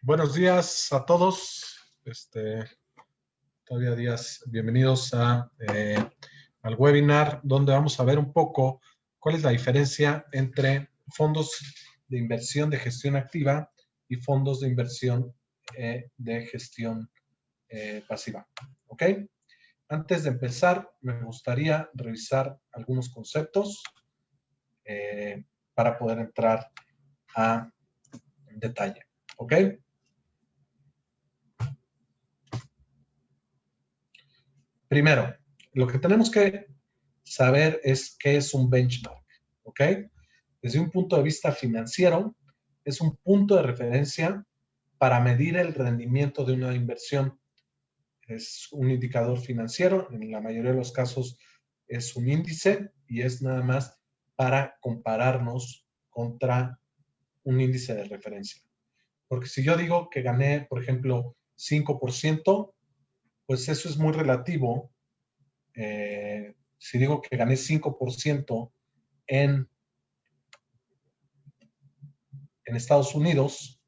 Buenos días a todos. Todavía días. Bienvenidos al webinar donde vamos a ver un poco cuál es la diferencia entre fondos de inversión de gestión activa y fondos de inversión de gestión pasiva. ¿Ok? Antes de empezar, me gustaría revisar algunos conceptos para poder entrar a detalle. ¿Ok? Primero, lo que tenemos que saber es qué es un benchmark, ¿ok? Desde un punto de vista financiero, es un punto de referencia para medir el rendimiento de una inversión. Es un indicador financiero, en la mayoría de los casos es un índice y es nada más para compararnos contra un índice de referencia. Porque si yo digo que gané, por ejemplo, 5%, pues eso es muy relativo. Si digo que gané 5% en Estados Unidos,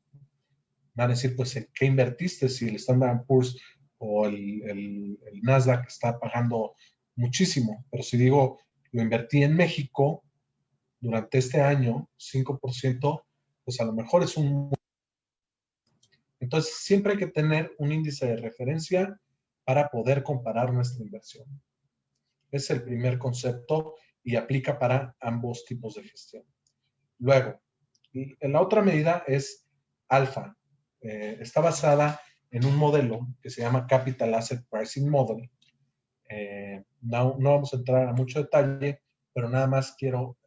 van a decir, pues, ¿en qué invertiste? Si el Standard & Poor's o el Nasdaq está pagando muchísimo. Pero si digo, lo invertí en México durante este año, 5%, pues a lo mejor es un... Entonces, siempre hay que tener un índice de referencia para poder comparar nuestra inversión. Es el primer concepto y aplica para ambos tipos de gestión. Luego, la otra medida es alfa. Está basada en un modelo que se llama Capital Asset Pricing Model. No vamos a entrar a mucho detalle, pero nada más quiero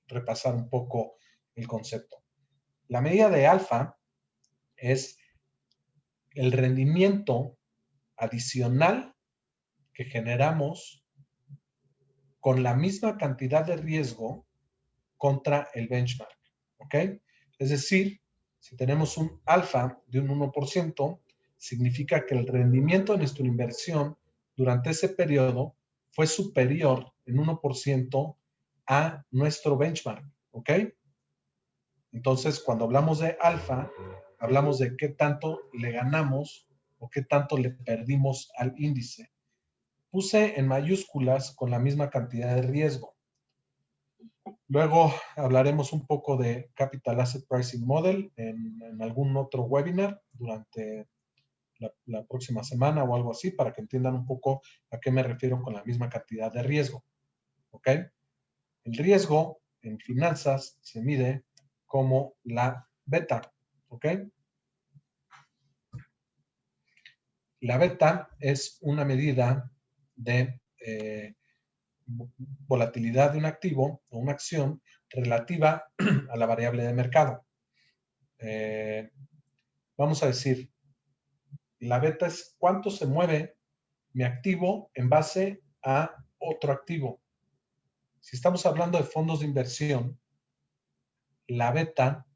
repasar un poco el concepto. La medida de alfa es el rendimiento adicional que generamos con la misma cantidad de riesgo contra el benchmark, ¿ok? Es decir, si tenemos un alfa de un 1%, significa que el rendimiento de nuestra inversión durante ese periodo fue superior en 1% a nuestro benchmark, ¿ok? Entonces, cuando hablamos de alfa, hablamos de qué tanto le ganamos o qué tanto le perdimos al índice. Puse en mayúsculas con la misma cantidad de riesgo. Luego hablaremos un poco de Capital Asset Pricing Model en algún otro webinar durante la próxima semana o algo así para que entiendan un poco a qué me refiero con la misma cantidad de riesgo. ¿Ok? El riesgo en finanzas se mide como la beta. ¿Ok? La beta es una medida de volatilidad de un activo o una acción relativa a la variable de mercado. Vamos a decir, la beta es cuánto se mueve mi activo en base a otro activo. Si estamos hablando de fondos de inversión, la beta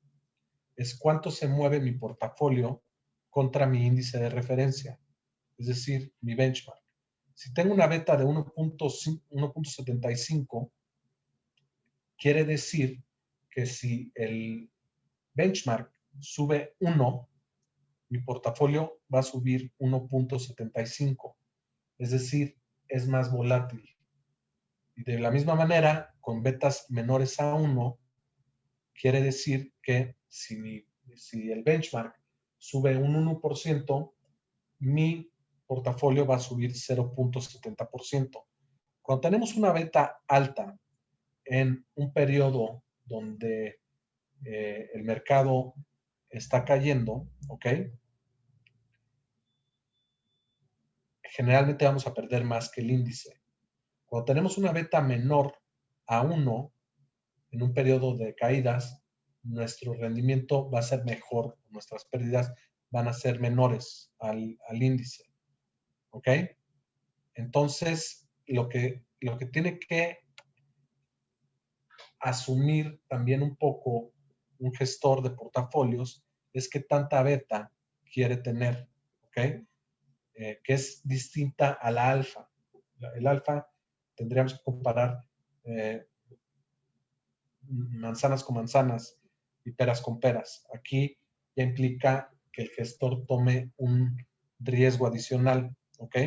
es cuánto se mueve mi portafolio contra mi índice de referencia, es decir, mi benchmark. Si tengo una beta de 1.75, quiere decir que si el benchmark sube 1, mi portafolio va a subir 1.75. Es decir, es más volátil. Y de la misma manera, con betas menores a 1, quiere decir que si el benchmark sube un 1%, mi portafolio va a subir 0.70%. Cuando tenemos una beta alta en un periodo donde el mercado está cayendo, ¿ok? Generalmente vamos a perder más que el índice. Cuando tenemos una beta menor a 1 en un periodo de caídas, nuestro rendimiento va a ser mejor, nuestras pérdidas van a ser menores al índice. ¿Ok? Entonces, lo que tiene que asumir también un poco un gestor de portafolios es que tanta beta quiere tener, ¿ok? Que es distinta a la alfa. El alfa tendríamos que comparar manzanas con manzanas y peras con peras. Aquí ya implica que el gestor tome un riesgo adicional, ¿ok?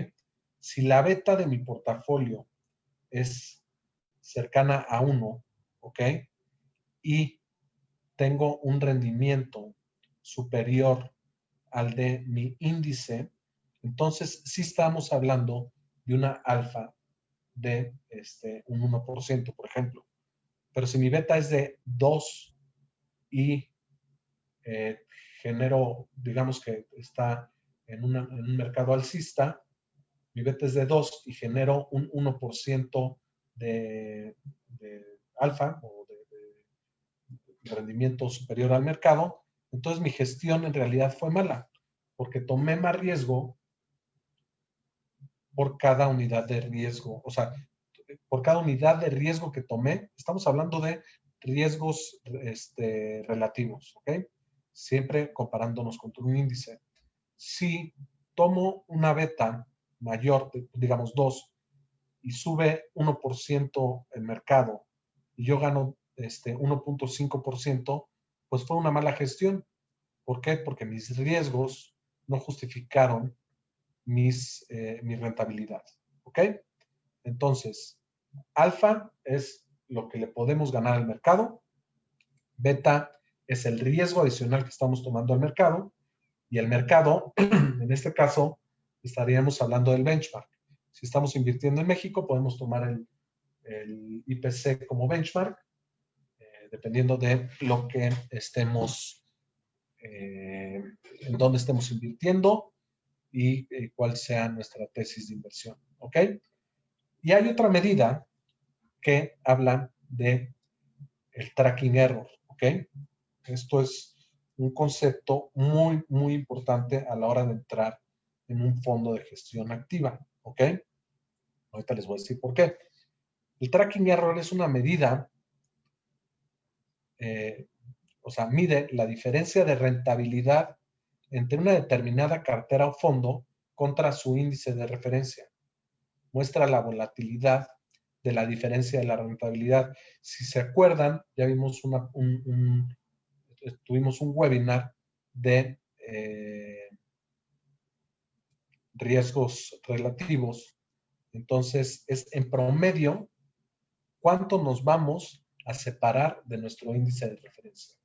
Si la beta de mi portafolio es cercana a 1, ¿ok? Y tengo un rendimiento superior al de mi índice, entonces sí estamos hablando de una alfa de un 1%, por ejemplo. Pero si mi beta es de 2 y genero, digamos que está en un mercado alcista, mi beta es de 2 y genero un 1% de alfa o de rendimiento superior al mercado, entonces mi gestión en realidad fue mala, porque tomé más riesgo por cada unidad de riesgo. O sea, por cada unidad de riesgo que tomé, estamos hablando de riesgos relativos, ¿ok? Siempre comparándonos con un índice. Si tomo una beta mayor, digamos 2, y sube 1% el mercado, y yo gano 1.5%, pues fue una mala gestión. ¿Por qué? Porque mis riesgos no justificaron mi rentabilidad. ¿Ok? Entonces, alfa es lo que le podemos ganar al mercado, beta es el riesgo adicional que estamos tomando al mercado, y el mercado, en este caso, estaríamos hablando del benchmark. Si estamos invirtiendo en México, podemos tomar el IPC como benchmark, dependiendo de lo que estemos, en dónde estemos invirtiendo y cuál sea nuestra tesis de inversión. ¿Ok? Y hay otra medida que habla de el tracking error. ¿Ok? Esto es un concepto muy, muy importante a la hora de entrar en un fondo de gestión activa. ¿Ok? Ahorita les voy a decir por qué. El tracking error es una medida, o sea, mide la diferencia de rentabilidad entre una determinada cartera o fondo contra su índice de referencia. Muestra la volatilidad de la diferencia de la rentabilidad. Si se acuerdan, ya vimos tuvimos un webinar de riesgos relativos. Entonces, es en promedio cuánto nos vamos a separar de nuestro índice de referencia.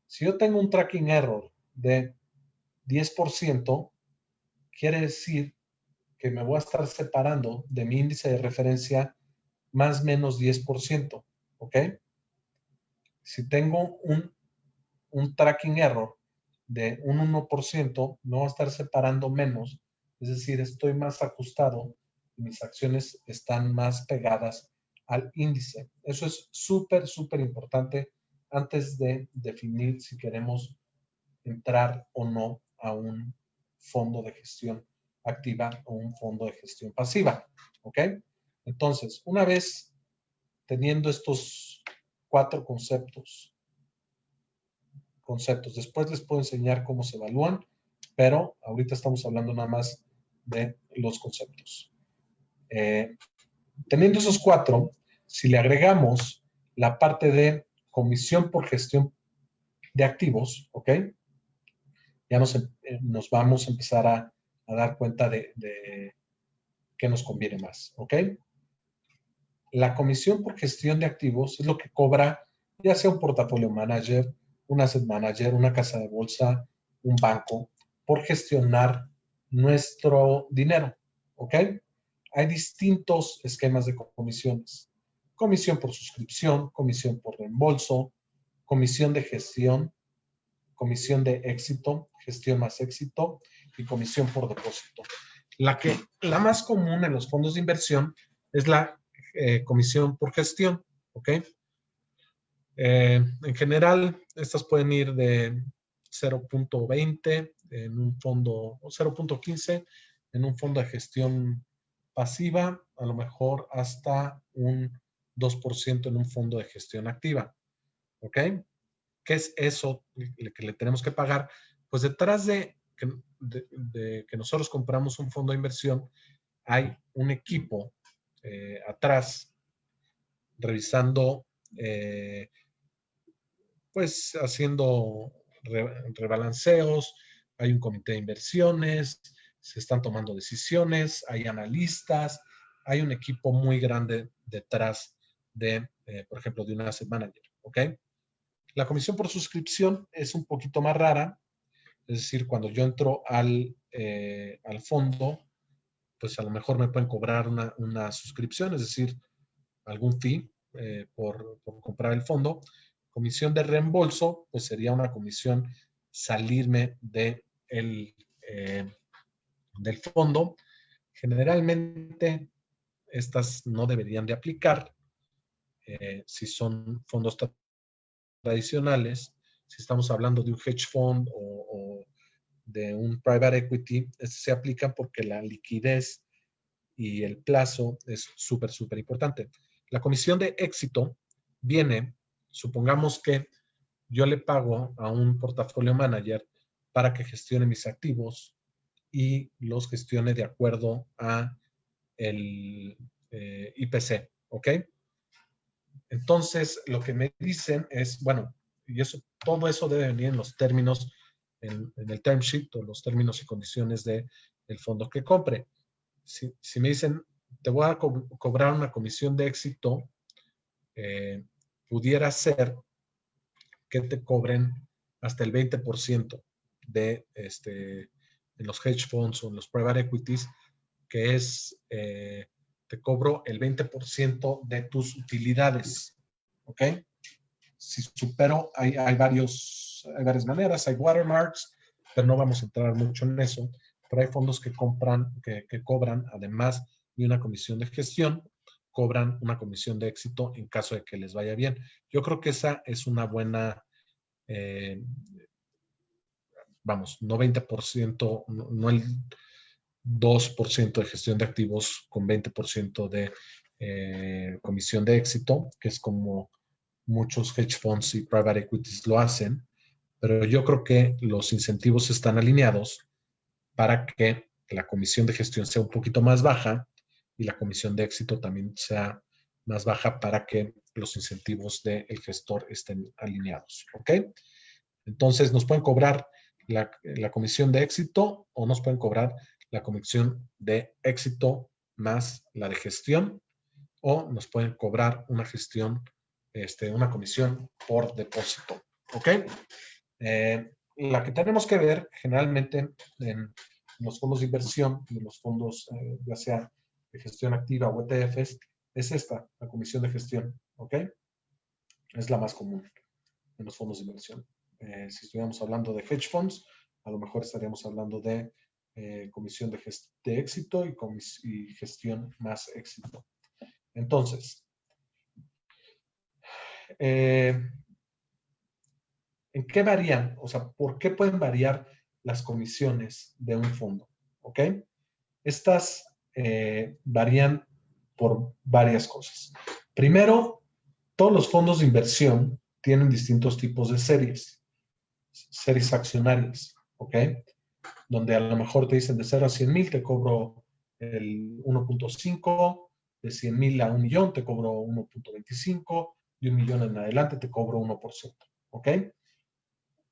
Si yo tengo un tracking error de 10%, quiere decir que me voy a estar separando de mi índice de referencia más o menos 10%, ¿ok? Si tengo un tracking error de un 1%, me voy a estar separando menos, es decir, estoy más ajustado y mis acciones están más pegadas al índice. Eso es súper, súper importante antes de definir si queremos entrar o no a un fondo de gestión activa o un fondo de gestión pasiva. ¿Ok? Entonces, una vez teniendo estos 4 conceptos, después les puedo enseñar cómo se evalúan, pero ahorita estamos hablando nada más de los conceptos. Teniendo esos 4, si le agregamos la parte de comisión por gestión de activos, ¿ok? Ya nos vamos a empezar a dar cuenta de qué nos conviene más, ¿ok? La comisión por gestión de activos es lo que cobra ya sea un portafolio manager, un asset manager, una casa de bolsa, un banco, por gestionar nuestro dinero, ¿ok? Hay distintos esquemas de comisiones. Comisión por suscripción, comisión por reembolso, comisión de gestión, comisión de éxito, gestión más éxito y comisión por depósito. La más común en los fondos de inversión es la comisión por gestión, ¿ok? En general, estas pueden ir de 0.20 en un fondo, o 0.15 en un fondo de gestión pasiva, a lo mejor hasta un 2% en un fondo de gestión activa, ¿ok? ¿Qué es eso que le tenemos que pagar? Pues detrás de que nosotros compramos un fondo de inversión, hay un equipo atrás revisando, pues haciendo rebalanceos, hay un comité de inversiones, se están tomando decisiones, hay analistas, hay un equipo muy grande detrás de, por ejemplo, de un asset manager, ¿ok? La comisión por suscripción es un poquito más rara, es decir, cuando yo entro al fondo, pues a lo mejor me pueden cobrar una suscripción, es decir, algún fee por comprar el fondo. Comisión de reembolso, pues sería una comisión salirme del fondo. Generalmente estas no deberían de aplicar si son fondos tradicionales. Si estamos hablando de un hedge fund o de un private equity, se aplican porque la liquidez y el plazo es súper, súper importante. La comisión de éxito viene, supongamos que yo le pago a un portafolio manager para que gestione mis activos y los gestione de acuerdo a el IPC, ¿ok? Entonces, lo que me dicen es, bueno, y todo eso debe venir en los términos, en el term sheet o los términos y condiciones del fondo que compre. Si me dicen, te voy a cobrar una comisión de éxito, pudiera ser que te cobren hasta el 20% de, en los hedge funds o en los private equities, que es, te cobro el 20% de tus utilidades, ¿ok? Si supero, hay varias maneras, hay watermarks, pero no vamos a entrar mucho en eso, pero hay fondos que cobran, además de una comisión de gestión, cobran una comisión de éxito en caso de que les vaya bien. Yo creo que esa es una buena, vamos, no 20%, no el 2% de gestión de activos con 20% de comisión de éxito, que es como muchos hedge funds y private equities lo hacen, pero yo creo que los incentivos están alineados para que la comisión de gestión sea un poquito más baja y la comisión de éxito también sea más baja para que los incentivos del gestor estén alineados, ¿ok? Entonces nos pueden cobrar la comisión de éxito o nos pueden cobrar la comisión de éxito más la de gestión o nos pueden cobrar una comisión por depósito, ¿ok? La que tenemos que ver generalmente en los fondos de inversión y los fondos, ya sea de gestión activa o ETFs, es esta, la comisión de gestión, ¿ok? Es la más común en los fondos de inversión. Si estuviéramos hablando de hedge funds, a lo mejor estaríamos hablando de comisión de éxito y gestión más éxito. Entonces, ¿en qué varían? O sea, ¿por qué pueden variar las comisiones de un fondo? ¿Ok? Estas varían por varias cosas. Primero, todos los fondos de inversión tienen distintos tipos de series accionarias, ¿ok? Donde a lo mejor te dicen de 0 a 100,000 te cobro el 1.5, de 100,000 a 1,000,000 te cobro 1.25, de 1,000,000 en adelante te cobro 1%, ¿ok?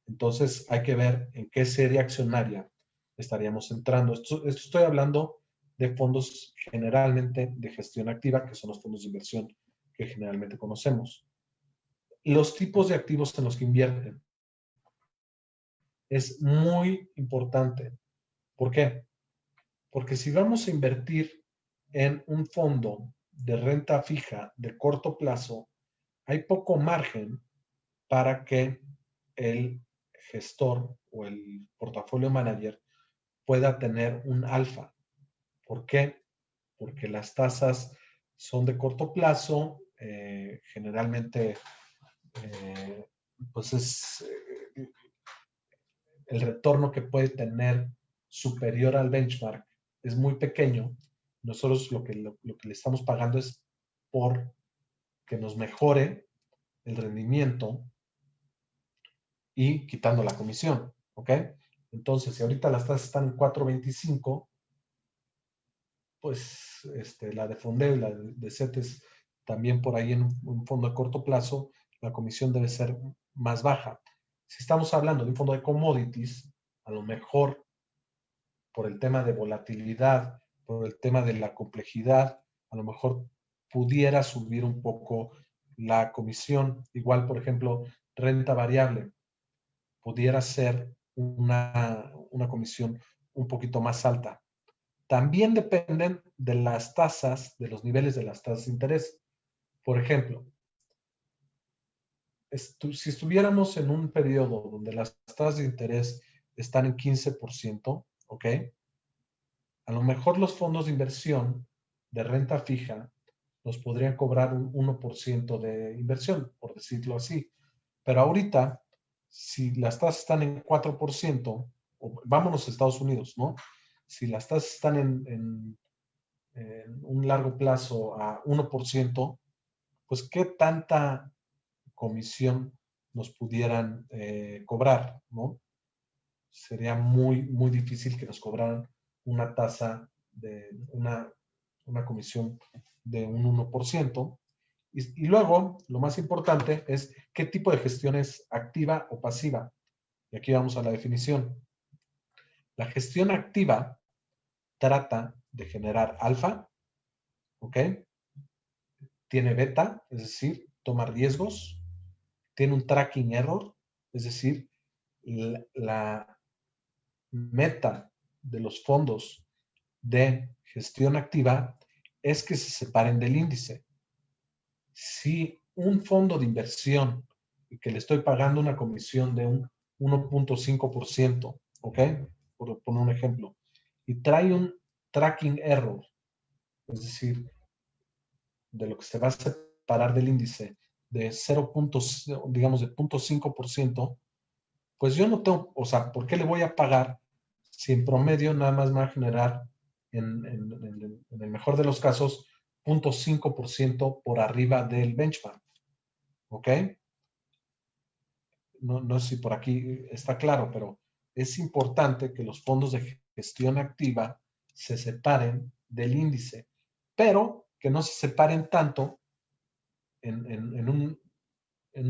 Entonces hay que ver en qué serie accionaria estaríamos entrando. Esto estoy hablando de fondos generalmente de gestión activa, que son los fondos de inversión que generalmente conocemos. Los tipos de activos en los que invierten es muy importante. ¿Por qué? Porque si vamos a invertir en un fondo de renta fija de corto plazo, hay poco margen para que el gestor o el portafolio manager pueda tener un alfa. ¿Por qué? Porque las tasas son de corto plazo, generalmente pues es el retorno que puede tener superior al benchmark es muy pequeño. Nosotros lo que le estamos pagando es por que nos mejore el rendimiento y quitando la comisión, ¿ok? Entonces, si ahorita las tasas están en 4.25, pues la de fondeo y la de CETES también por ahí en un fondo de corto plazo, la comisión debe ser más baja. Si estamos hablando de un fondo de commodities, a lo mejor por el tema de volatilidad, por el tema de la complejidad, a lo mejor pudiera subir un poco la comisión. Igual, por ejemplo, renta variable pudiera ser una comisión un poquito más alta. También dependen de las tasas, de los niveles de las tasas de interés. Por ejemplo, si estuviéramos en un periodo donde las tasas de interés están en 15%, ¿ok? A lo mejor los fondos de inversión de renta fija nos podrían cobrar un 1% de inversión, por decirlo así. Pero ahorita, si las tasas están en 4%, vámonos a Estados Unidos, ¿no? Si las tasas están en un largo plazo a 1%, pues qué tanta comisión nos pudieran cobrar, ¿no? Sería muy, muy difícil que nos cobraran una tasa de una comisión de un 1%. Y luego, lo más importante es qué tipo de gestión es activa o pasiva. Y aquí vamos a la definición. La gestión activa trata de generar alfa, ¿ok? Tiene beta, es decir, toma riesgos. Tiene un tracking error, es decir, la meta de los fondos de gestión activa es que se separen del índice. Si un fondo de inversión y que le estoy pagando una comisión de un 1.5%, ¿ok? Por poner un ejemplo, y trae un tracking error, es decir, de lo que se va a separar del índice de 0, digamos de 0.5%, pues yo no tengo, o sea, ¿por qué le voy a pagar si en promedio nada más me va a generar, en el mejor de los casos, 0.5% por arriba del benchmark? ¿Ok? No sé si por aquí está claro, pero es importante que los fondos de gestión activa se separen del índice, pero que no se separen tanto en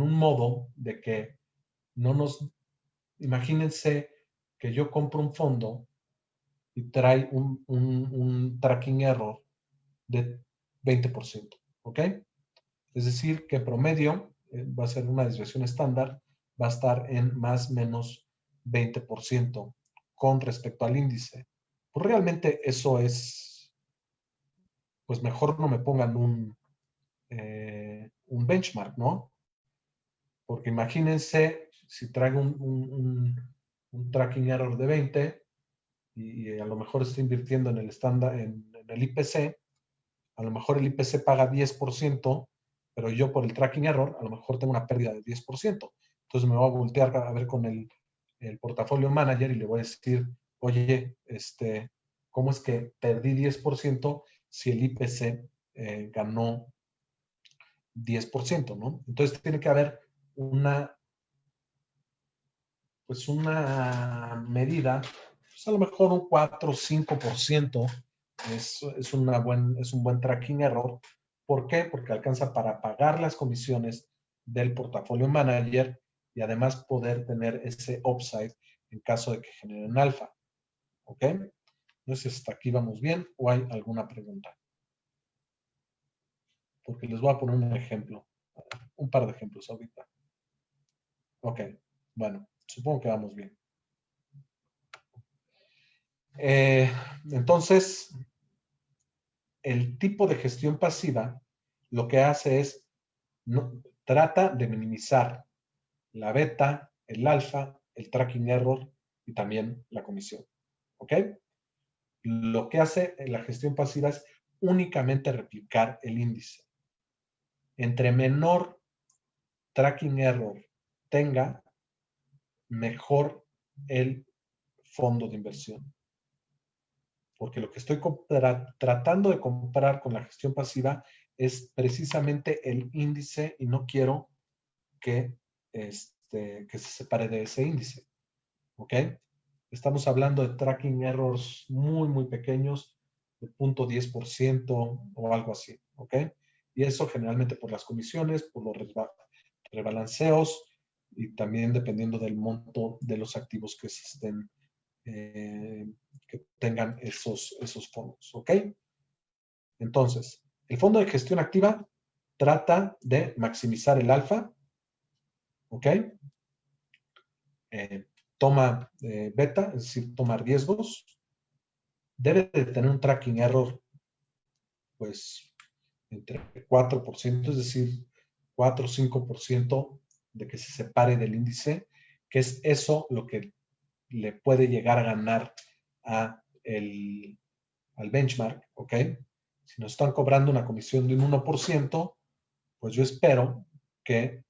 un modo de que no nos, imagínense que yo compro un fondo y trae un tracking error de 20%, ¿ok? Es decir, que en promedio va a ser una desviación estándar, va a estar en más o menos 20% con respecto al índice. Pues realmente eso es, pues mejor no me pongan un benchmark, ¿no? Porque imagínense si traigo un tracking error de 20 y a lo mejor estoy invirtiendo en el estándar, en el IPC, a lo mejor el IPC paga 10%, pero yo por el tracking error a lo mejor tengo una pérdida de 10%. Entonces me voy a voltear a ver con el portafolio manager y le voy a decir, oye, ¿cómo es que perdí 10% si el IPC ganó 10%, ¿no? Entonces tiene que haber pues una medida, pues a lo mejor un 4 o 5% es un buen tracking error. ¿Por qué? Porque alcanza para pagar las comisiones del portafolio manager y además poder tener ese upside en caso de que generen alfa. ¿Ok? Entonces, hasta aquí vamos bien o hay alguna pregunta. Porque les voy a poner un ejemplo, un par de ejemplos ahorita. Ok, bueno, supongo que vamos bien. Entonces, el tipo de gestión pasiva lo que hace es, trata de minimizar la beta, el alfa, el tracking error y también la comisión. ¿Ok? Lo que hace la gestión pasiva es únicamente replicar el índice. Entre menor tracking error tenga, mejor el fondo de inversión. Porque lo que estoy tratando de comprar con la gestión pasiva es precisamente el índice y no quiero que se separe de ese índice. ¿Ok? Estamos hablando de tracking errors muy, muy pequeños, de 0.10% o algo así, ¿ok? Y eso generalmente por las comisiones, por los rebalanceos y también dependiendo del monto de los activos que se estén, que tengan esos fondos, ¿ok? Entonces, el fondo de gestión activa trata de maximizar el alfa, ¿ok? Toma beta, es decir, toma riesgos, debe de tener un tracking error, pues, entre 4%, es decir, 4 o 5% de que se separe del índice, que es eso lo que le puede llegar a ganar al benchmark, ¿ok? Si nos están cobrando una comisión de un 1%, pues yo espero que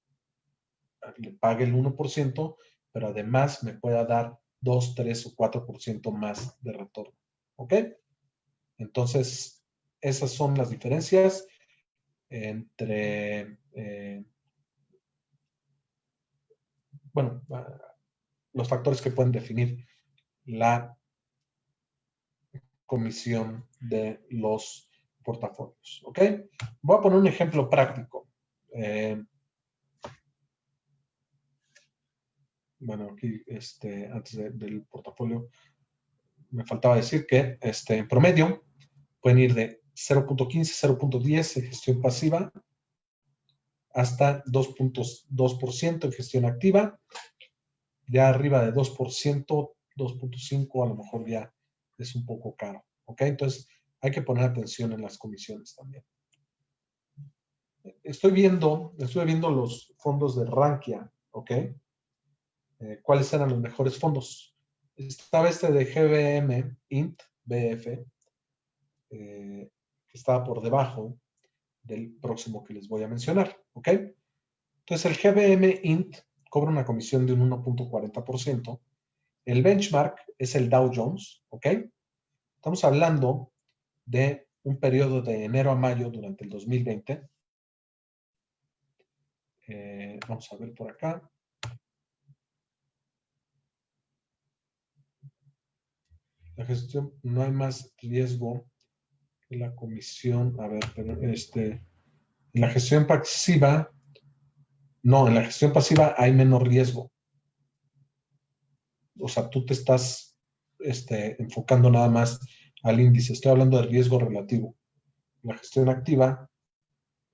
le pague el 1%, pero además me pueda dar 2, 3 o 4% más de retorno, ¿ok? Entonces, esas son las diferencias entre, bueno, los factores que pueden definir la comisión de los portafolios, ¿ok? Voy a poner un ejemplo práctico. Bueno, aquí, antes del portafolio, me faltaba decir que en promedio pueden ir de 0.15, 0.10 en gestión pasiva hasta 2.2% en gestión activa. Ya arriba de 2%, 2.5 a lo mejor ya es un poco caro. ¿Ok? Entonces hay que poner atención en las comisiones también. Estoy viendo los fondos de Rankia. ¿Ok? ¿Cuáles eran los mejores fondos? Estaba de GBM Int BF, que estaba por debajo del próximo que les voy a mencionar. ¿Ok? Entonces el GBM Int cobra una comisión de un 1.40%. El benchmark es el Dow Jones, ¿ok? Estamos hablando de un periodo de enero a mayo durante el 2020. Vamos a ver por acá. La gestión, no hay más riesgo que la comisión. A ver, pero en la gestión pasiva, no, en la gestión pasiva hay menos riesgo. O sea, tú te estás enfocando nada más al índice. Estoy hablando de riesgo relativo. La gestión activa,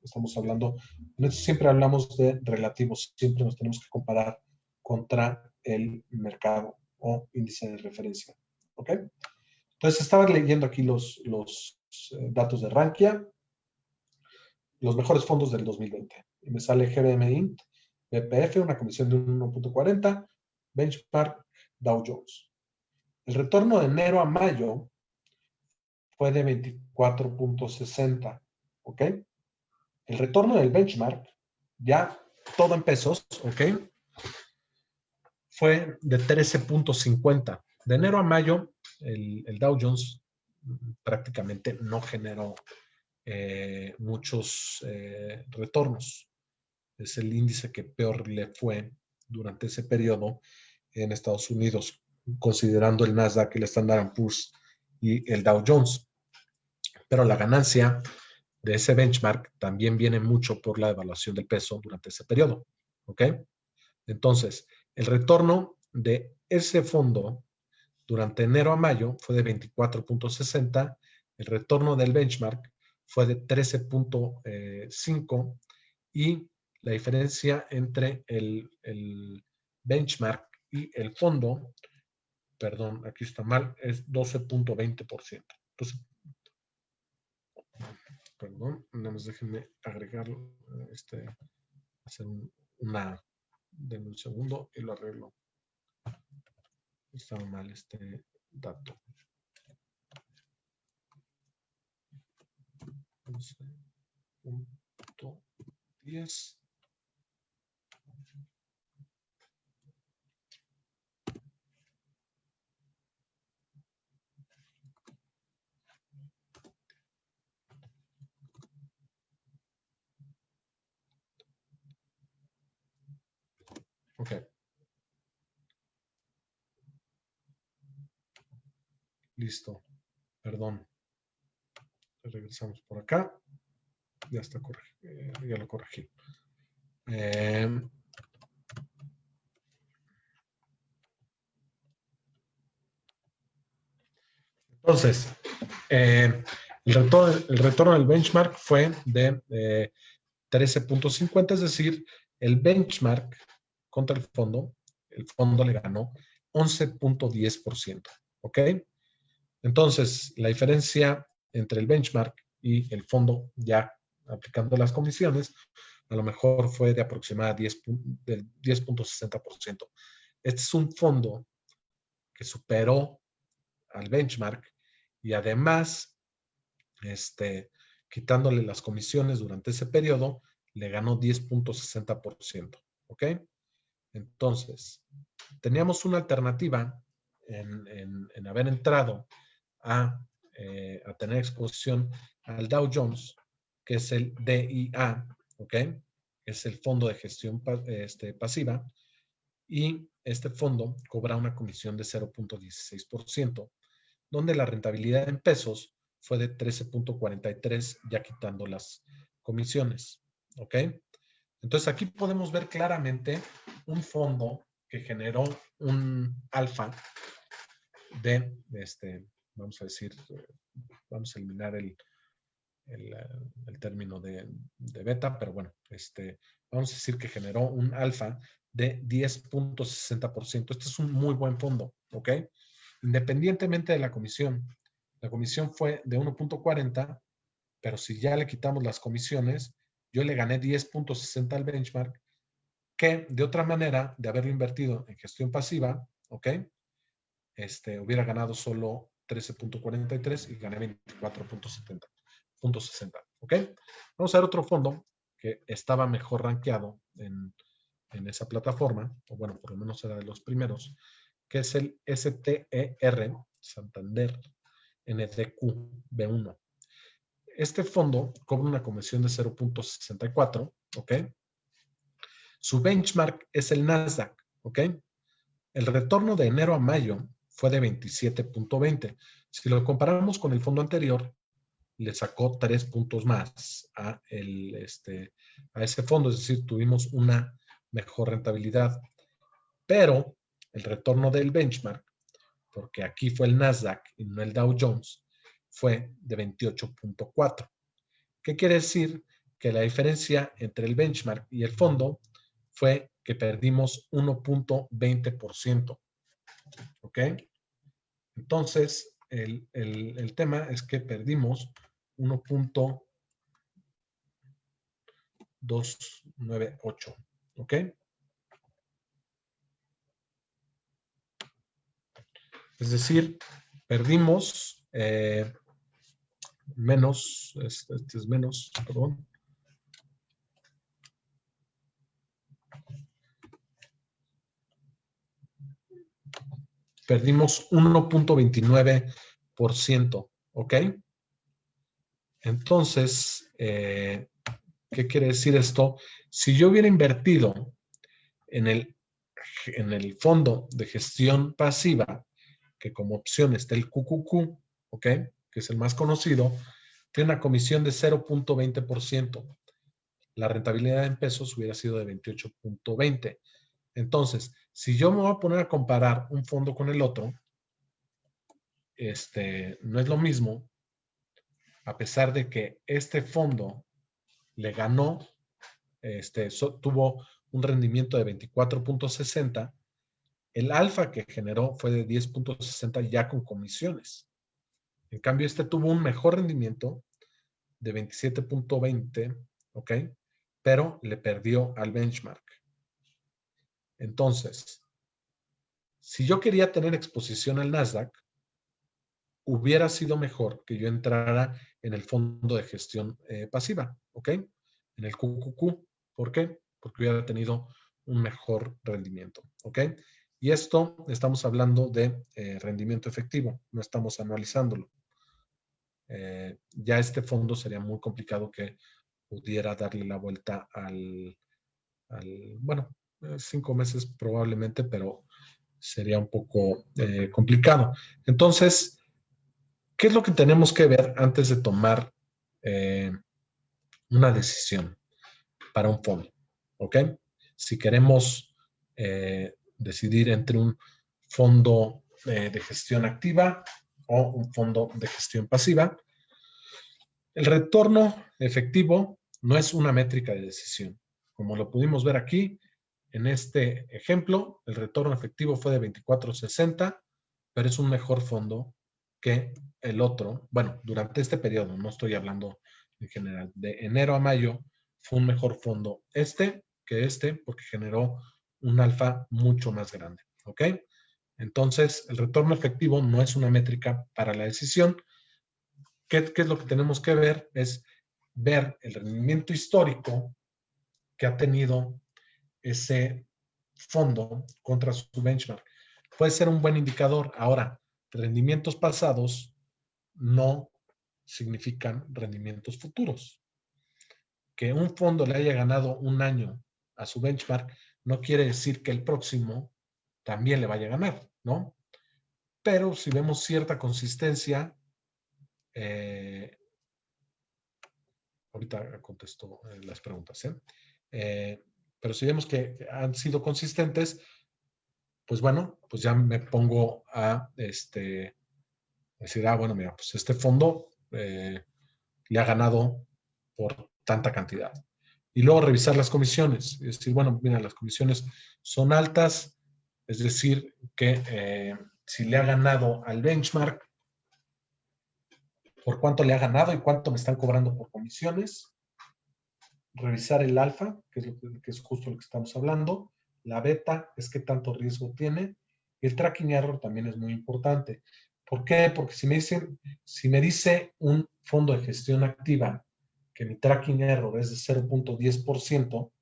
estamos hablando, en esto siempre hablamos de relativos, siempre nos tenemos que comparar contra el mercado o índice de referencia. ¿Ok? Entonces, estaba leyendo aquí los datos de Rankia, los mejores fondos del 2020. Y me sale GBM Int, BPF, una comisión de 1.40, Benchmark, Dow Jones. El retorno de enero a mayo fue de 24.60, ¿ok? El retorno del benchmark, ya todo en pesos, ¿ok? Fue de 13.50. De enero a mayo, el Dow Jones prácticamente no generó muchos retornos. Es el índice que peor le fue durante ese periodo en Estados Unidos, considerando el Nasdaq, el Standard & Poor's y el Dow Jones. Pero la ganancia de ese benchmark también viene mucho por la devaluación del peso durante ese periodo. ¿Ok? Entonces, el retorno de ese fondo durante enero a mayo fue de 24.60, el retorno del benchmark fue de 13.5 y la diferencia entre el benchmark y el fondo, perdón, aquí está mal, es 12.20%. Entonces, perdón, nada más déjenme agregarlo, hacer una, denme un segundo y lo arreglo. Estaba mal este dato. 11.10. Ok. Listo. Perdón. Regresamos por acá. Ya está corregido. Ya lo corregí. Entonces, el retorno del benchmark fue de 13.50, es decir, el benchmark contra el fondo le ganó 11.10%. ¿Ok? Entonces, la diferencia entre el benchmark y el fondo, ya aplicando las comisiones, a lo mejor fue de aproximadamente 10.60%. Este es un fondo que superó al benchmark y además, quitándole las comisiones durante ese periodo, le ganó 10.60%. ¿Ok? Entonces, teníamos una alternativa en haber entrado a tener exposición al Dow Jones, que es el DIA, ¿ok? Es el fondo de gestión pasiva, y este fondo cobra una comisión de 0.16%, donde la rentabilidad en pesos fue de 13.43, ya quitando las comisiones, ¿ok? Entonces aquí podemos ver claramente un fondo que generó un alfa de, vamos a decir, vamos a eliminar el término de beta, pero bueno, vamos a decir que generó un alfa de 10.60%. Este es un muy buen fondo, ¿ok? Independientemente de la comisión fue de 1.40, pero si ya le quitamos las comisiones, yo le gané 10.60 al benchmark, que de otra manera, de haberlo invertido en gestión pasiva, ¿ok? Hubiera ganado solo 13.43 y gané 24.60. ¿Ok? Vamos a ver otro fondo que estaba mejor rankeado en esa plataforma, o bueno, por lo menos era de los primeros, que es el STER, Santander NDQ B1. Este fondo cobra una comisión de 0.64, ¿ok? Su benchmark es el Nasdaq, ¿ok? El retorno de enero a mayo fue de 27.20. Si lo comparamos con el fondo anterior, le sacó 3 puntos más a ese fondo, es decir, tuvimos una mejor rentabilidad. Pero el retorno del benchmark, porque aquí fue el Nasdaq y no el Dow Jones, fue de 28.4. ¿Qué quiere decir? Que la diferencia entre el benchmark y el fondo fue que perdimos 1.20%. ¿Ok? Entonces, el tema es que perdimos 1.298. ¿Ok? Es decir, perdimos menos, este es menos, perdón. Perdimos 1.29%, ¿ok? Entonces, ¿qué quiere decir esto? Si yo hubiera invertido en el fondo de gestión pasiva, que como opción está el QQQ, ¿ok? Que es el más conocido, tiene una comisión de 0.20%. La rentabilidad en pesos hubiera sido de 28.20. Entonces, si yo me voy a poner a comparar un fondo con el otro, no es lo mismo, a pesar de que este fondo le ganó, tuvo un rendimiento de 24.60, el alfa que generó fue de 10.60 ya con comisiones. En cambio, tuvo un mejor rendimiento de 27.20, ¿ok? Pero le perdió al benchmark. Entonces, si yo quería tener exposición al Nasdaq, hubiera sido mejor que yo entrara en el fondo de gestión pasiva, ¿ok? En el QQQ. ¿Por qué? Porque hubiera tenido un mejor rendimiento, ¿ok? Y esto estamos hablando de rendimiento efectivo, no estamos anualizándolo. Ya este fondo sería muy complicado que pudiera darle la vuelta bueno, 5 meses probablemente, pero sería un poco complicado. Entonces, ¿Qué es lo que tenemos que ver antes de tomar una decisión para un fondo? ¿Ok? Si queremos decidir entre un fondo de gestión activa o un fondo de gestión pasiva, el retorno efectivo no es una métrica de decisión. Como lo pudimos ver aquí, en este ejemplo, el retorno efectivo fue de 24.60, pero es un mejor fondo que el otro. Bueno, durante este periodo, no estoy hablando en general, de enero a mayo, fue un mejor fondo que este, porque generó un alfa mucho más grande. ¿Ok? Entonces, el retorno efectivo no es una métrica para la decisión. ¿Qué es lo que tenemos que ver? Es ver el rendimiento histórico que ha tenido ese fondo contra su benchmark. Puede ser un buen indicador. Ahora, rendimientos pasados no significan rendimientos futuros. Que un fondo le haya ganado un año a su benchmark no quiere decir que el próximo también le vaya a ganar, ¿no? Pero si vemos cierta consistencia, ahorita contesto las preguntas, pero si vemos que han sido consistentes, pues bueno, pues ya me pongo a decir, bueno, mira, pues este fondo le ha ganado por tanta cantidad. Y luego revisar las comisiones. Es decir, bueno, mira, las comisiones son altas, es decir, que si le ha ganado al benchmark, por cuánto le ha ganado y cuánto me están cobrando por comisiones. Revisar el alfa, que es justo lo que estamos hablando. La beta es qué tanto riesgo tiene. Y el tracking error también es muy importante. ¿Por qué? Porque si me dice un fondo de gestión activa que mi tracking error es de 0.10%,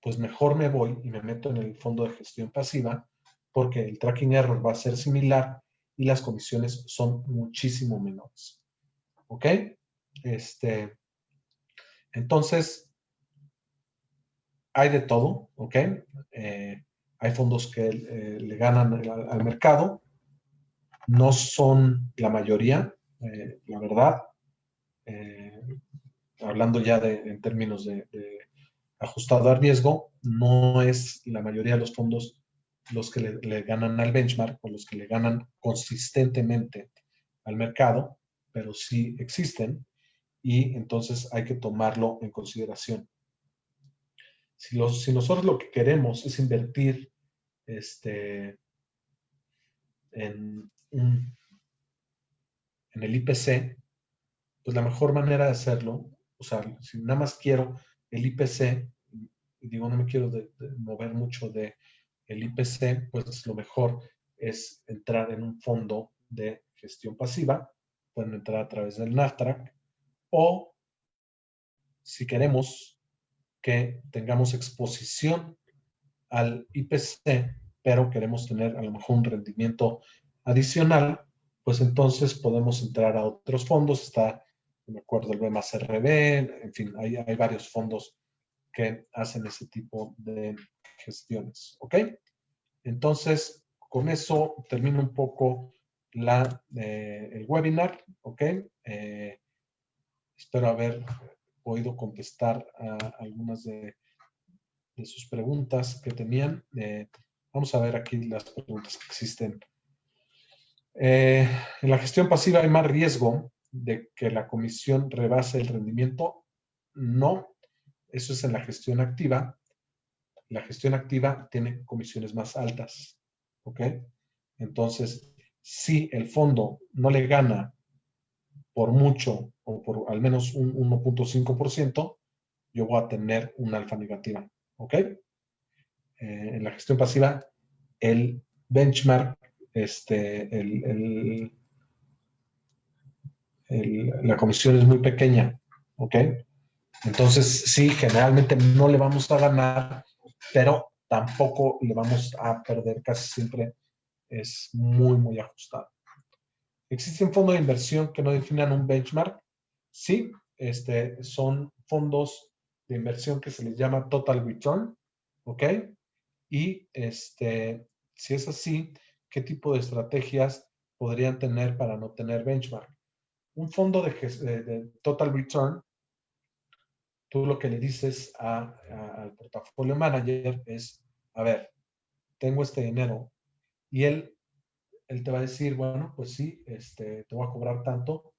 pues mejor me voy y me meto en el fondo de gestión pasiva, porque el tracking error va a ser similar y las comisiones son muchísimo menores. ¿Ok? Entonces, hay de todo, ¿ok? Hay fondos que le ganan al mercado, no son la mayoría, la verdad, eh, hablando ya en términos de ajustado a riesgo, no es la mayoría de los fondos los que le ganan al benchmark o los que le ganan consistentemente al mercado, pero sí existen y entonces hay que tomarlo en consideración. Si nosotros lo que queremos es invertir en, en el IPC, pues la mejor manera de hacerlo, o sea, si nada más quiero el IPC, y digo, no me quiero mover mucho de el IPC, pues lo mejor es entrar en un fondo de gestión pasiva, pueden entrar a través del Nasdaq, o si queremos que tengamos exposición al IPC, pero queremos tener a lo mejor un rendimiento adicional, pues entonces podemos entrar a otros fondos. Está, no me acuerdo, el B más RB, en fin, hay varios fondos que hacen ese tipo de gestiones. ¿Ok? Entonces, con eso termino un poco el webinar. ¿Ok? Espero haber podido contestar a algunas de sus preguntas que tenían. Vamos a ver aquí las preguntas que existen. En la gestión pasiva hay más riesgo de que la comisión rebase el rendimiento. No, eso es en la gestión activa. La gestión activa tiene comisiones más altas. ¿Ok? Entonces, si el fondo no le gana por mucho o por al menos un 1.5%, yo voy a tener un alfa negativa. ¿Ok? En la gestión pasiva, el benchmark, la comisión es muy pequeña, ¿ok? Entonces, sí, generalmente no le vamos a ganar, pero tampoco le vamos a perder, casi siempre es muy, muy ajustado. ¿Existen fondos de inversión que no definan un benchmark? Sí, son fondos de inversión que se les llama Total Return, ¿ok? Y si es así, ¿qué tipo de estrategias podrían tener para no tener benchmark. Un fondo de total return, tú lo que le dices al portafolio manager es, a ver, tengo este dinero, y él te va a decir, bueno, pues sí, te voy a cobrar tanto,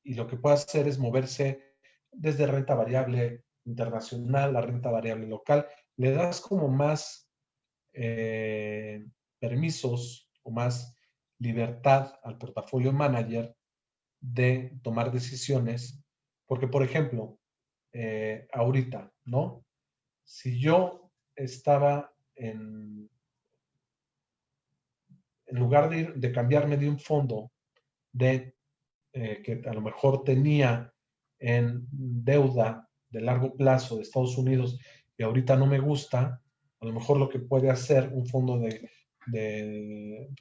y lo que puede hacer es moverse desde renta variable internacional a renta variable local. Le das como más permisos o más libertad al portafolio manager de tomar decisiones, porque por ejemplo, ahorita, ¿no? Si yo estaba en lugar de cambiarme de un fondo que a lo mejor tenía en deuda de largo plazo de Estados Unidos y ahorita no me gusta, a lo mejor lo que puede hacer un fondo de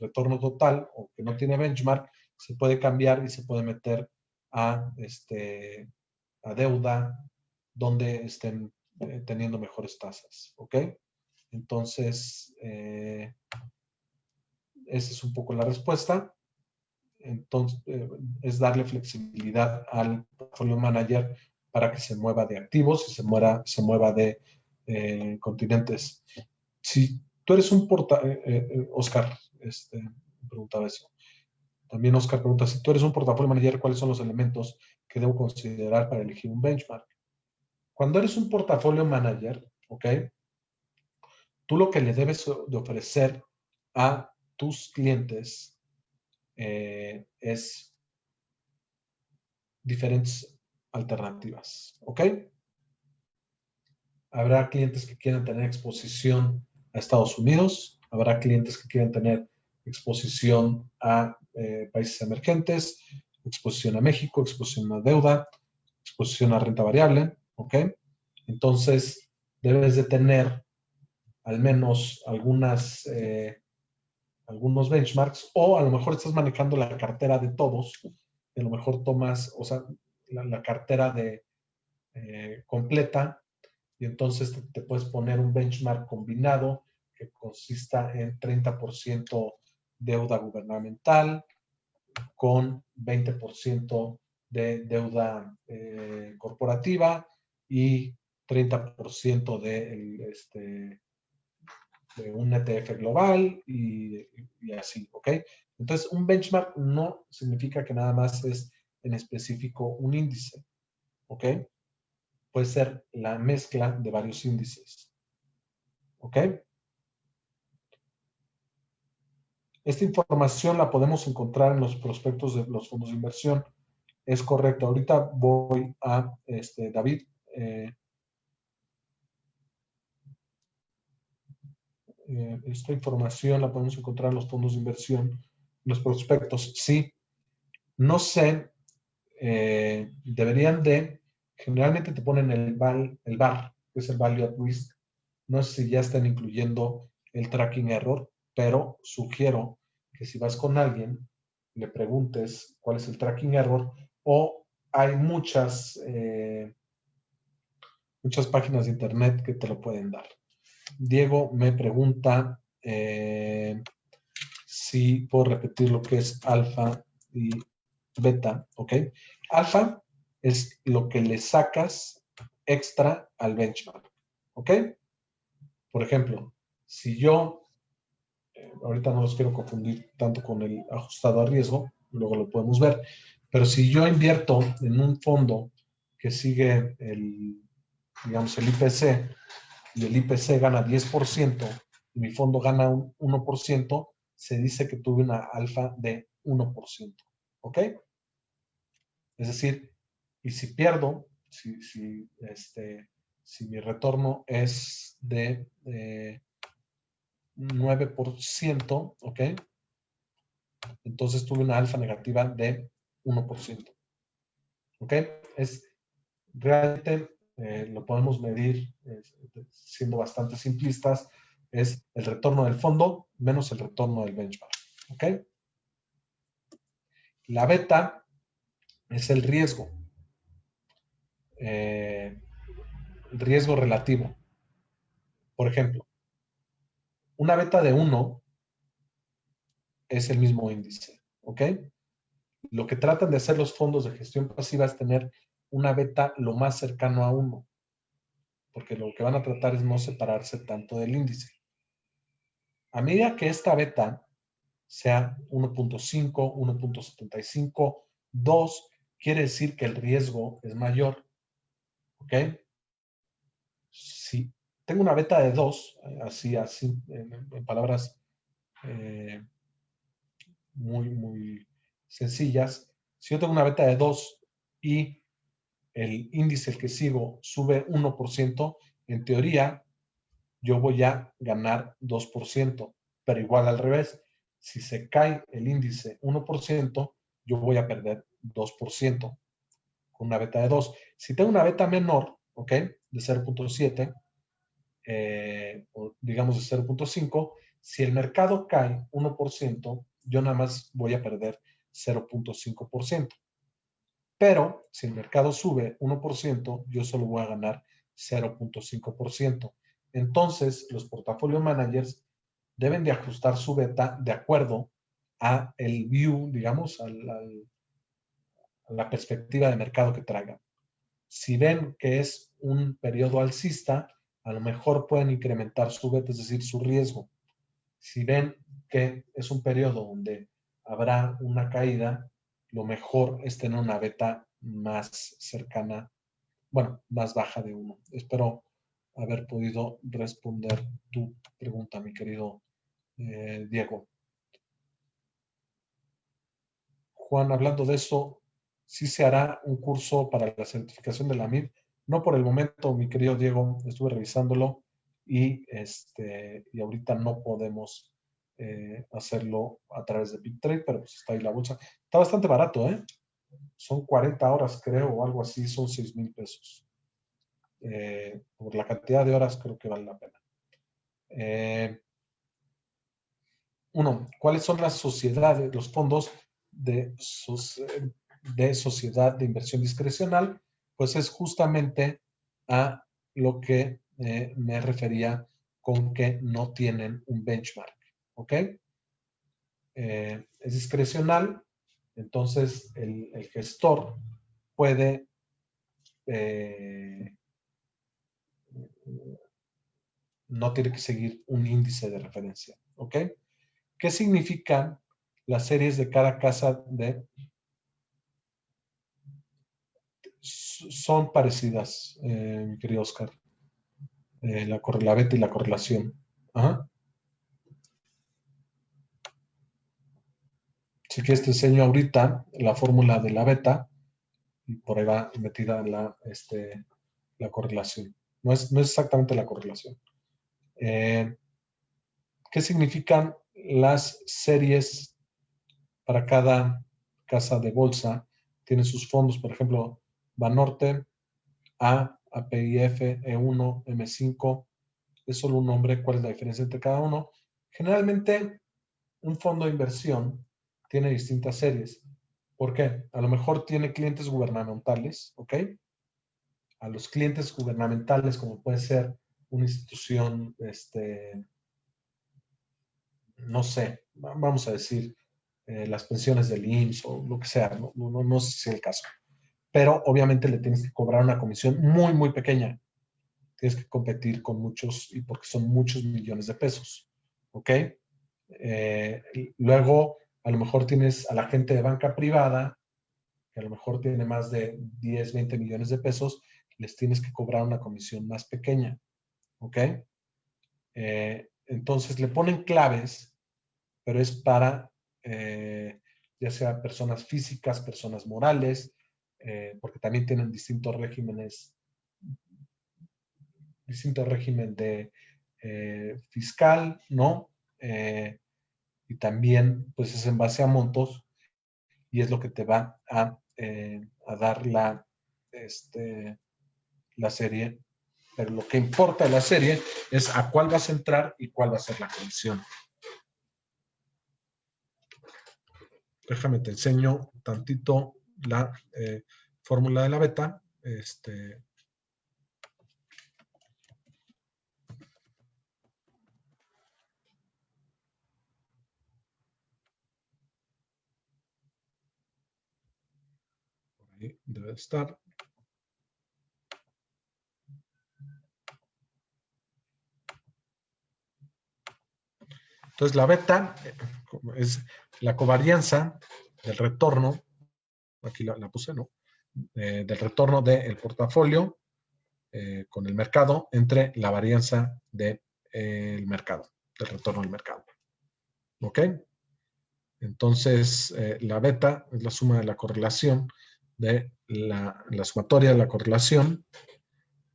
retorno total o que no tiene benchmark, se puede cambiar y se puede meter a, a deuda donde estén teniendo mejores tasas, ¿ok? Entonces, esa es un poco la respuesta. Entonces, es darle flexibilidad al portfolio manager para que se mueva de activos y se mueva de continentes. Si tú eres un Oscar, preguntaba eso. También Oscar pregunta, si tú eres un portafolio manager, ¿cuáles son los elementos que debo considerar para elegir un benchmark? Cuando eres un portafolio manager, ¿ok? Tú lo que le debes de ofrecer a tus clientes es diferentes alternativas, ¿ok? Habrá clientes que quieran tener exposición a Estados Unidos, habrá clientes que quieran tener exposición a países emergentes, exposición a México, exposición a deuda, exposición a renta variable, ¿ok? Entonces, debes de tener al menos algunos benchmarks, o a lo mejor estás manejando la cartera de todos, y a lo mejor tomas, o sea, la cartera completa, y entonces te puedes poner un benchmark combinado que consista en 30% deuda gubernamental con 20% de deuda corporativa y 30% de un ETF global y así, ¿ok? Entonces, un benchmark no significa que nada más es en específico un índice, ¿ok? Puede ser la mezcla de varios índices, ¿ok? Esta información la podemos encontrar en los prospectos de los fondos de inversión. Es correcto. Ahorita voy a, David, esta información la podemos encontrar en los fondos de inversión, en los prospectos. Sí, no sé, deberían de, generalmente te ponen el VAR, que es el Value at Risk. No sé si ya están incluyendo el tracking error, pero sugiero que si vas con alguien, le preguntes cuál es el tracking error, o hay muchas páginas de internet que te lo pueden dar. Diego me pregunta si puedo repetir lo que es alfa y beta, ¿ok? Alfa es lo que le sacas extra al benchmark, ¿ok? Por ejemplo, si yo, ahorita no los quiero confundir tanto con el ajustado a riesgo, luego lo podemos ver, pero si yo invierto en un fondo que sigue digamos, el IPC, y el IPC gana 10% y mi fondo gana un 1%, se dice que tuve una alfa de 1%, ¿ok? Es decir, y si pierdo, si mi retorno es de 9%, ¿ok? Entonces tuve una alfa negativa de 1%, ¿ok? Es realmente, lo podemos medir siendo bastante simplistas, es el retorno del fondo menos el retorno del benchmark, ¿ok? La beta es el riesgo relativo. Por ejemplo, una beta de 1 es el mismo índice, ¿ok? Lo que tratan de hacer los fondos de gestión pasiva es tener una beta lo más cercano a 1, porque lo que van a tratar es no separarse tanto del índice. A medida que esta beta sea 1.5, 1.75, 2, quiere decir que el riesgo es mayor, ¿ok? Si tengo una beta de 2, así, en palabras eh, muy sencillas, si yo tengo una beta de 2 y el índice el que sigo sube 1%, en teoría yo voy a ganar 2%, pero igual al revés, si se cae el índice 1%, yo voy a perder 2% con una beta de 2. Si tengo una beta menor, ¿ok? De 0.7, o digamos de 0.5, si el mercado cae 1%, yo nada más voy a perder 0.5%. Pero si el mercado sube 1%, yo solo voy a ganar 0.5%. Entonces, los portafolio managers deben de ajustar su beta de acuerdo a el view, digamos, a la perspectiva de mercado que traigan. Si ven que es un periodo alcista, a lo mejor pueden incrementar su beta, es decir, su riesgo. Si ven que es un periodo donde habrá una caída, lo mejor es tener una beta más cercana, bueno, más baja de 1. Espero haber podido responder tu pregunta, mi querido Diego. Juan, hablando de eso, sí se hará un curso para la certificación de la MIB. No por el momento, mi querido Diego, estuve revisándolo y ahorita no podemos hacerlo a través de BigTrade, pero pues está ahí la bolsa. Está bastante barato, ¿eh? Son 40 horas, creo, o algo así, son 6,000 pesos. Por la cantidad de horas creo que vale la pena. Uno, ¿cuáles son las sociedades, los fondos de, de sociedad de inversión discrecional? Pues es justamente a lo que me refería con que no tienen un benchmark, ¿ok? Es discrecional, entonces el gestor puede no tiene que seguir un índice de referencia, ¿ok? ¿Qué significan las series de cada casa de son parecidas, mi querido Oscar. La beta y la correlación. Ajá. Así que te enseño ahorita la fórmula de la beta y por ahí va metida la correlación. No es exactamente la correlación. ¿Qué significan las series para cada casa de bolsa? Tienen sus fondos, por ejemplo, Banorte, APIF, E1, M5, es solo un nombre, cuál es la diferencia entre cada uno. Generalmente, un fondo de inversión tiene distintas series. ¿Por qué? A lo mejor tiene clientes gubernamentales, ¿ok? A los clientes gubernamentales, como puede ser una institución, no sé, vamos a decir, las pensiones del IMSS o lo que sea, no sé si es el caso. Pero obviamente le tienes que cobrar una comisión muy pequeña. Tienes que competir con muchos, y porque son muchos millones de pesos, ¿ok? Luego, a lo mejor tienes a la gente de banca privada, que a lo mejor tiene más de 10, 20 millones de pesos, les tienes que cobrar una comisión más pequeña, ¿ok? Entonces le ponen claves, pero es para ya sea personas físicas, personas morales, porque también tienen distinto régimen de fiscal, ¿no? Y también, pues es en base a montos y es lo que te va a dar la serie. Pero lo que importa de la serie es a cuál vas a entrar y cuál va a ser la comisión. Déjame te enseño tantito la fórmula de la beta. Ahí debe estar. Entonces, la beta es la covarianza del retorno, aquí la puse, ¿no? Del retorno del portafolio con el mercado entre la varianza del mercado, del retorno del mercado. ¿Ok? Entonces, la beta es la suma de la correlación de la sumatoria de la correlación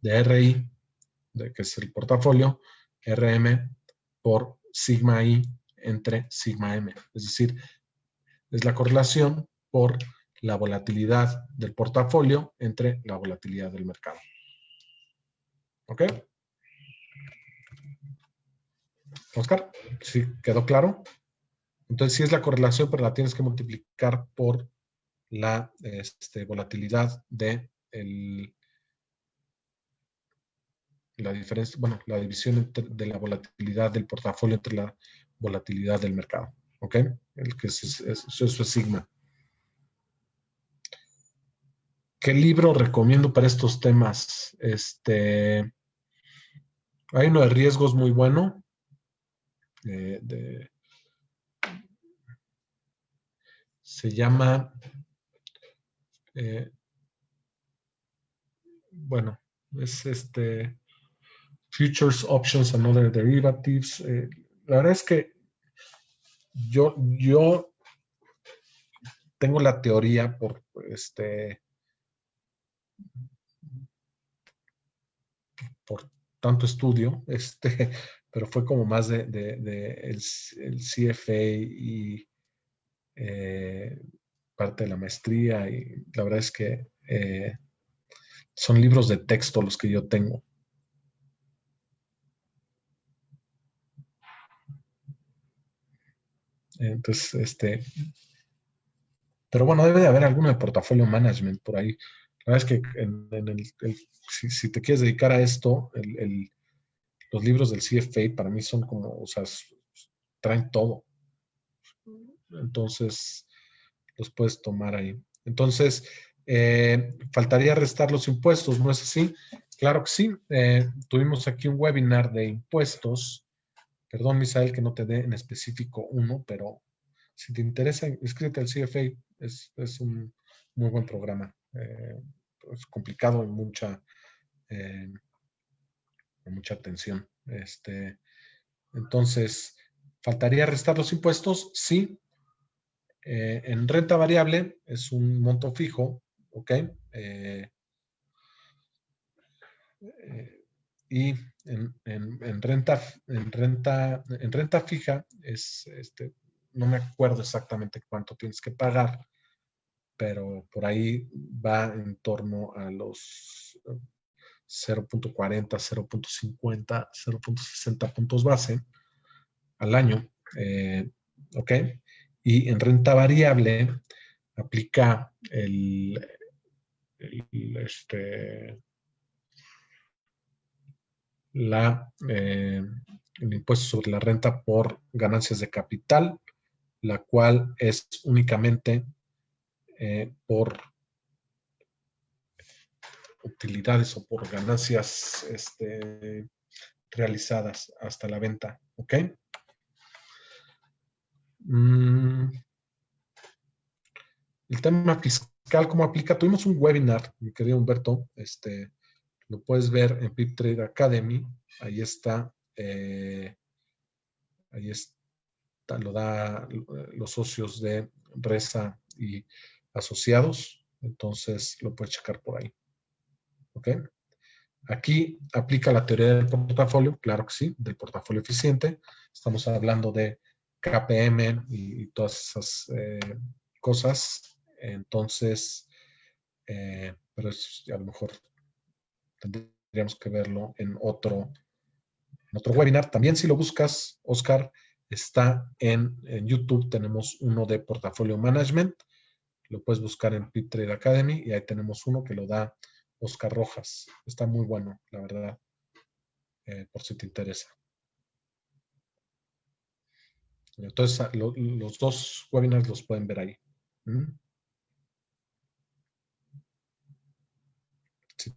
de RI, que es el portafolio, RM por sigma I entre sigma M. Es decir, es la correlación por la volatilidad del portafolio entre la volatilidad del mercado. ¿Ok? Oscar, ¿sí quedó claro? Entonces, si es la correlación, pero la tienes que multiplicar por la volatilidad de la diferencia, bueno, la división de la volatilidad del portafolio entre la volatilidad del mercado. ¿Ok? El que eso es sigma. ¿Qué libro recomiendo para estos temas? Hay uno de riesgos muy bueno. Se llama, bueno, es Futures, Options and Other Derivatives. La verdad es que yo tengo la teoría por por tanto estudio, pero fue como más de el CFA y parte de la maestría, y la verdad es que son libros de texto los que yo tengo. Entonces, pero bueno, debe de haber alguno de portafolio management por ahí. La verdad es que si te quieres dedicar a esto, los libros del CFA para mí son como, o sea, traen todo. Entonces, los puedes tomar ahí. Entonces, faltaría restar los impuestos, ¿no es así? Claro que sí. Tuvimos aquí un webinar de impuestos. Perdón, Misael, que no te dé en específico uno, pero si te interesa, inscríbete al CFA. Es un muy buen programa. Es complicado y mucha atención. Entonces, ¿faltaría restar los impuestos? Sí. En renta variable es un monto fijo, ¿ok? Y en renta fija no me acuerdo exactamente cuánto tienes que pagar, pero por ahí va en torno a los 0.40, 0.50, 0.60 puntos base al año, ¿ok? Y en renta variable aplica el impuesto sobre la renta por ganancias de capital, la cual es únicamente por utilidades o por ganancias realizadas hasta la venta. ¿Ok? El tema fiscal, ¿cómo aplica? Tuvimos un webinar, mi querido Humberto, lo puedes ver en Pip Trade Academy, ahí está, lo da los socios de Reza y asociados, entonces lo puedes checar por ahí. ¿Ok? Aquí aplica la teoría del portafolio, claro que sí, del portafolio eficiente. Estamos hablando de KPM y todas esas cosas. Entonces, pero a lo mejor tendríamos que verlo en otro webinar. También si lo buscas, Oscar, está en YouTube. Tenemos uno de portafolio management. Lo puedes buscar en Pip Trade Academy y ahí tenemos uno que lo da Oscar Rojas. Está muy bueno, la verdad, por si te interesa. Entonces, los dos webinars los pueden ver ahí.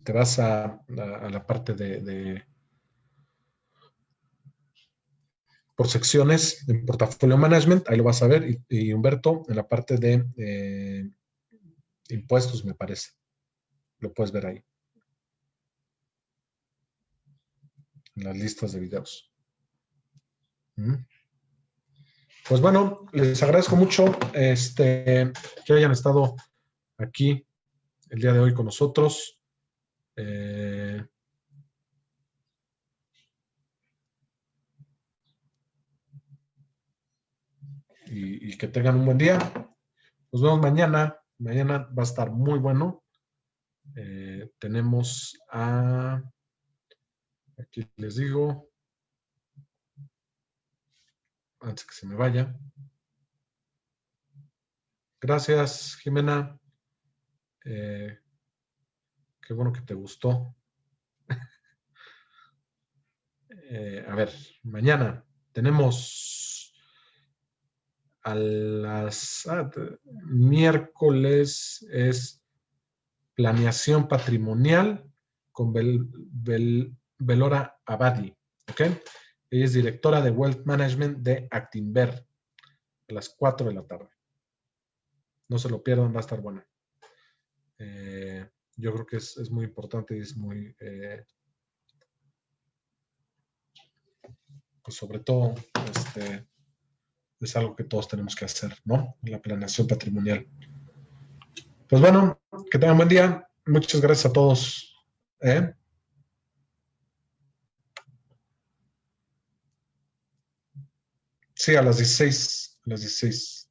te vas a la parte de por secciones en Portafolio Management, ahí lo vas a ver, y Humberto en la parte de impuestos, me parece. Lo puedes ver ahí, en las listas de videos. Pues bueno, les agradezco mucho que hayan estado aquí el día de hoy con nosotros. Y que tengan un buen día. Nos vemos mañana. Mañana va a estar muy bueno. Tenemos aquí les digo, antes que se me vaya. Gracias, Jimena. Qué bueno que te gustó. A ver, mañana tenemos a las miércoles es planeación patrimonial con Belora Abadi, ¿ok? Ella es directora de Wealth Management de Actinver a las 4 de la tarde. No se lo pierdan, va a estar buena. Yo creo que es muy importante y es muy, pues sobre todo, es algo que todos tenemos que hacer, ¿no? La planeación patrimonial. Pues bueno, que tengan buen día. Muchas gracias a todos. Sí, a las 16. A las 16.